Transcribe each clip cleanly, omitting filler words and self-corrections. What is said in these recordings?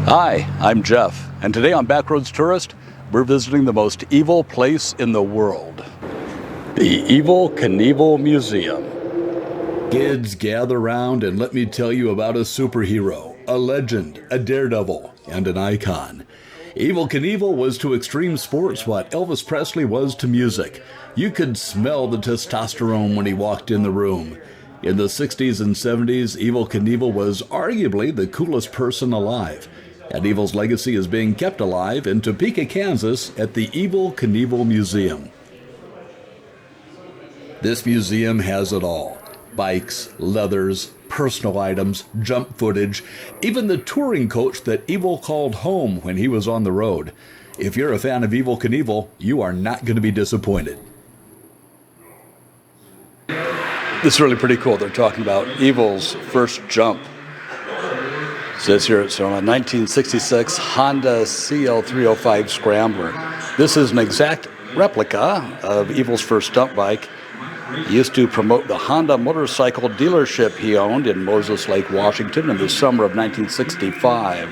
Hi, I'm Jeff, and today on Backroads Tourist, we're visiting the most evil place in the world, the Evel Knievel Museum. Kids, gather round and let me tell you about a superhero, a legend, a daredevil, and an icon. Evel Knievel was to extreme sports what Elvis Presley was to music. You could smell the testosterone when he walked in the room. In the 60s and 70s, Evel Knievel was arguably the coolest person alive. And Evel's legacy is being kept alive in Topeka, Kansas at the Evel Knievel Museum. This museum has it all. Bikes, leathers, personal items, jump footage, even the touring coach that Evel called home when he was on the road. If you're a fan of Evel Knievel, you are not going to be disappointed. This is really pretty cool. They're talking about Evel's first jump. It says here it's on a 1966 Honda CL305 Scrambler. This is an exact replica of Evel's first stunt bike. He used to promote the Honda motorcycle dealership he owned in Moses Lake, Washington in the summer of 1965.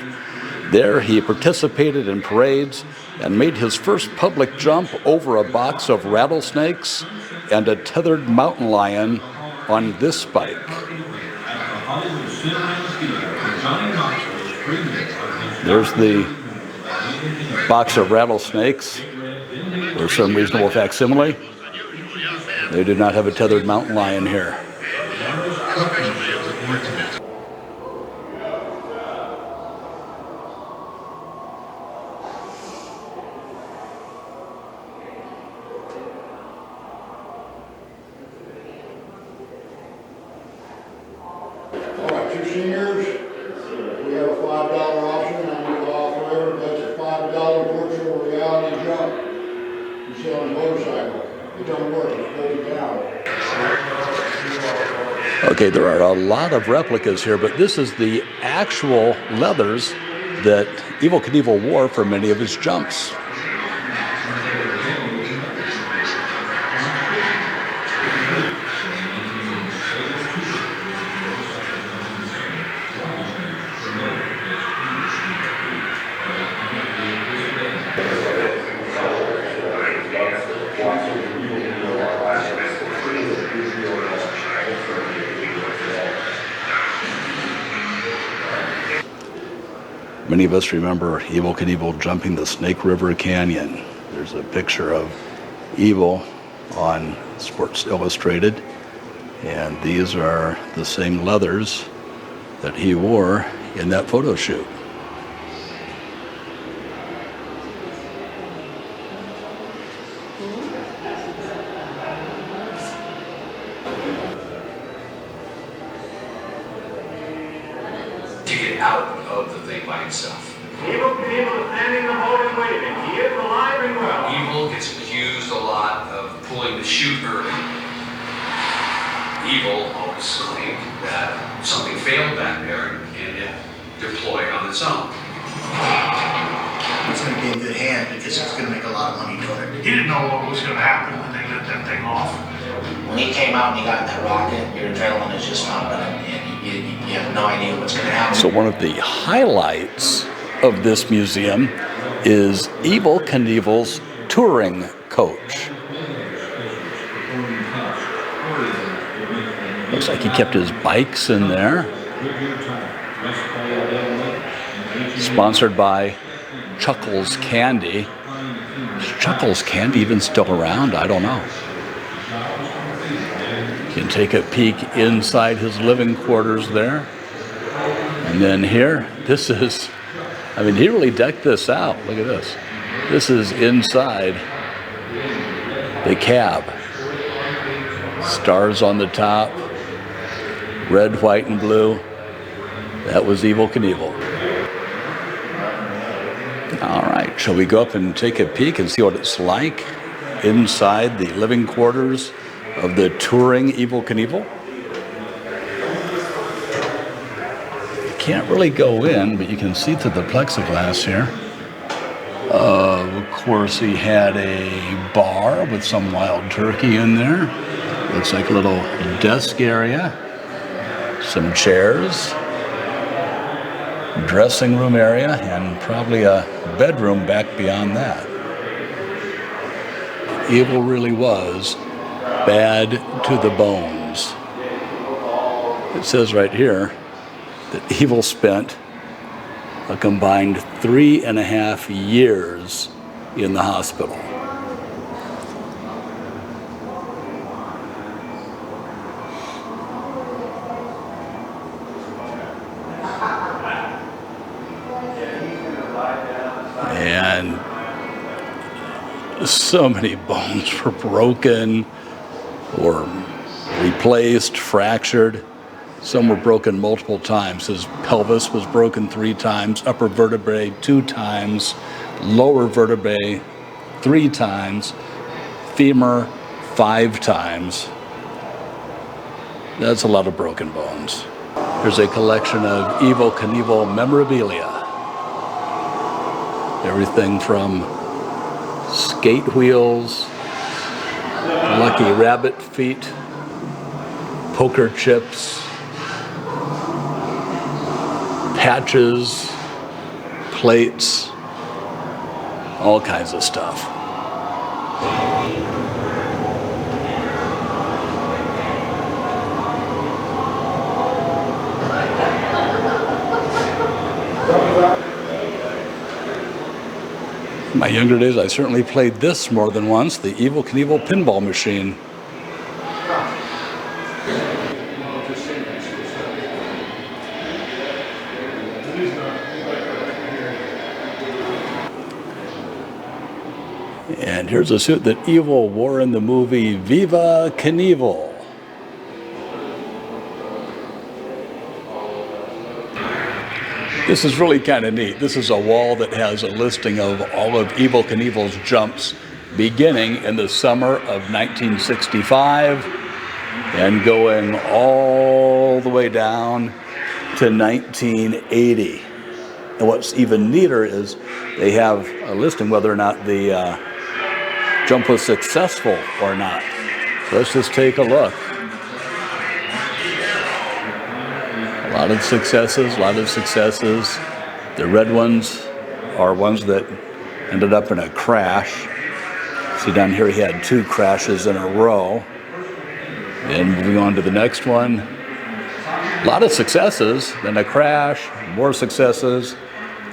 There he participated in parades and made his first public jump over a box of rattlesnakes and a tethered mountain lion on this bike. There's the box of rattlesnakes. There's some reasonable facsimile. They do not have a tethered mountain lion here. All right, two seniors, we have a $5 option on the operator. That's a $5 virtual reality jump. You see on a motorcycle. It don't work, it's broken down. Okay, there are a lot of replicas here, but this is the actual leathers that Evel Knievel wore for many of his jumps. Many of us remember Evel Knievel jumping the Snake River Canyon. There's a picture of Evel on Sports Illustrated, and these are the same leathers that he wore in that photo shoot. To get out of the thing by himself. Evel Knievel is standing in the boat and waving. He is alive and well. Evel gets accused a lot of pulling the chute early. Evel always claimed that something failed back there and it deployed on its own. It's going to be in good hand because he's going to make a lot of money doing it. He didn't know what was going to happen when they let that thing off. When he came out and he got in that rocket, your adrenaline is just pumping and you have no idea what's going to happen. So one of the highlights of this museum is Evel Knievel's touring coach. Looks like he kept his bikes in there. Sponsored by Chuckles Candy. Is Chuckles Candy even still around? I don't know. You can take a peek inside his living quarters there. And then here, this is, he really decked this out. Look at this. This is inside the cab. Stars on the top, red, white, and blue. That was Evel Knievel. All right, shall we go up and take a peek and see what it's like inside the living quarters of the touring Evel Knievel? You can't really go in, but you can see through the plexiglass here. Of course, he had a bar with some wild turkey in there. Looks like a little desk area. Some chairs. dressing room area and probably a bedroom back beyond that. Evel really was bad to the bones. It says right here that Evel spent a combined 3.5 years in the hospital. And so many bones were broken or replaced, fractured. Some were broken multiple times. His pelvis was broken 3 times, upper vertebrae 2 times, lower vertebrae 3 times, femur 5 times. That's a lot of broken bones. There's a collection of Evel Knievel memorabilia. Everything from skate wheels, lucky rabbit feet, poker chips, patches, plates, all kinds of stuff. In my younger days, I certainly played this more than once, the Evel Knievel pinball machine. And here's a suit that Evel wore in the movie Viva Knievel. This is really kind of neat. This is a wall that has a listing of all of Evel Knievel's jumps beginning in the summer of 1965 and going all the way down to 1980. And what's even neater is they have a listing whether or not the jump was successful or not. So let's just take a look. A lot of successes, a lot of successes. The red ones are ones that ended up in a crash. See down here he had 2 crashes in a row. And moving on to the next one. A lot of successes, then a crash, more successes.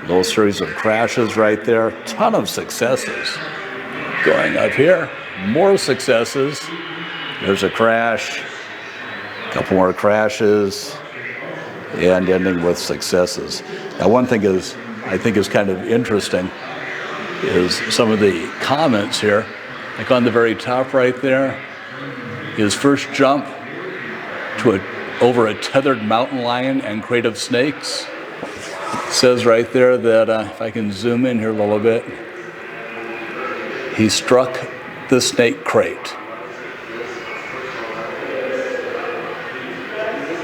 A little series of crashes right there. Ton of successes. Going up here, more successes. There's a crash, a couple more crashes, and ending with successes. Now, one thing I think is kind of interesting is some of the comments here. Like on the very top right there, his first jump to over a tethered mountain lion and crate of snakes. It says right there that, if I can zoom in here a little bit, he struck the snake crate.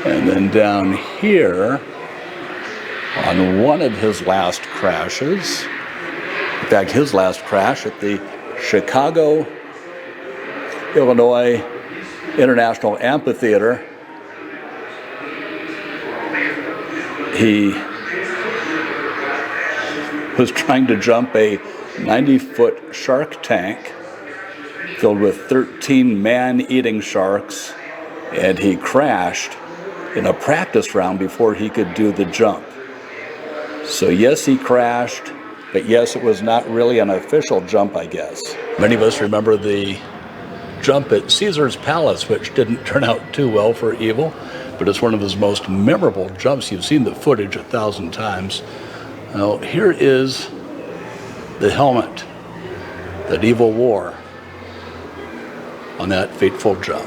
And then down here, on one of his last crashes, in fact, his last crash at the Chicago, Illinois International Amphitheater, he was trying to jump a 90-foot shark tank filled with 13 man-eating sharks, and he crashed in a practice round before he could do the jump. So yes, he crashed, but yes, it was not really an official jump, I guess. Many of us remember the jump at Caesar's Palace, which didn't turn out too well for Evel, but it's one of his most memorable jumps. You've seen the footage 1,000 times. Now, here is the helmet that Evel wore on that fateful jump.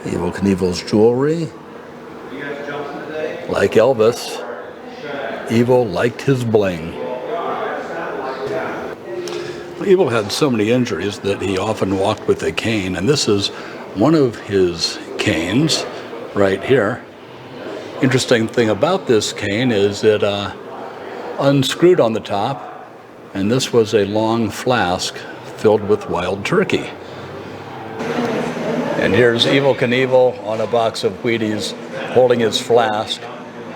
Evel Knievel's jewelry. Like Elvis, Evel liked his bling. Evel had so many injuries that he often walked with a cane, and this is one of his canes right here. Interesting thing about this cane is it unscrewed on the top, and this was a long flask filled with wild turkey. And here's Evel Knievel on a box of Wheaties holding his flask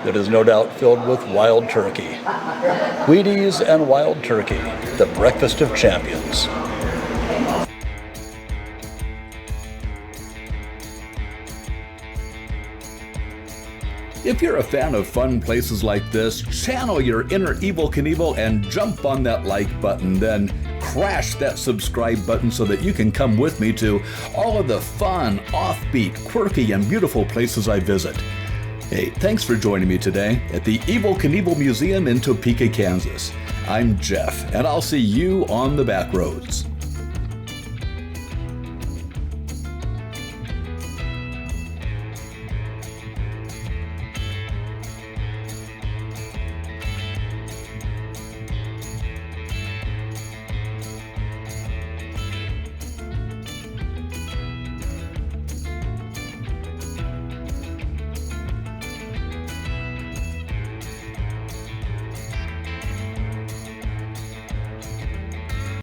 that is no doubt filled with wild turkey. Wheaties and wild turkey, the breakfast of champions. If you're a fan of fun places like this, channel your inner Evel Knievel and jump on that like button, then crash that subscribe button so that you can come with me to all of the fun, offbeat, quirky, and beautiful places I visit. Hey, thanks for joining me today at the Evel Knievel Museum in Topeka, Kansas. I'm Jeff, and I'll see you on the back roads.